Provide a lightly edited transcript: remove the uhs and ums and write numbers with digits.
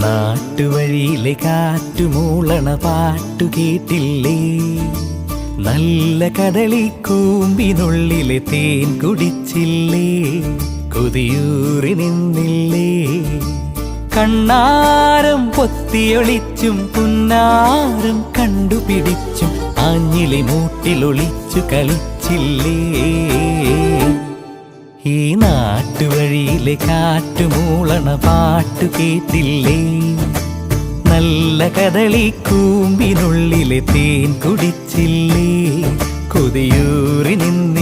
നാട്ടുവഴിയിലെ കാറ്റുമൂളണ പാട്ടു കേട്ടില്ലേ? നല്ല കദളിക്കൂമ്പിനുള്ളിലെ തേൻ കുടിച്ചില്ലേ? കൊതിയൂറി നിന്നില്ലേ? കണ്ണാരം പൊത്തിയൊളിച്ചും പുന്നാരം കണ്ടുപിടിച്ചും ആഞ്ഞിലി മൂട്ടിലൊളിച്ചു കളിച്ചില്ലേ? ഈ നാട്ടുവഴിയിലെ കാറ്റുമൂളണ പാട്ടു കേട്ടില്ലേ? നല്ല കദളിക്കൂമ്പിനുള്ളിലെ തേൻ കുടിച്ചില്ലേ? കൊതിയൂറി നിന്നില്ലേ?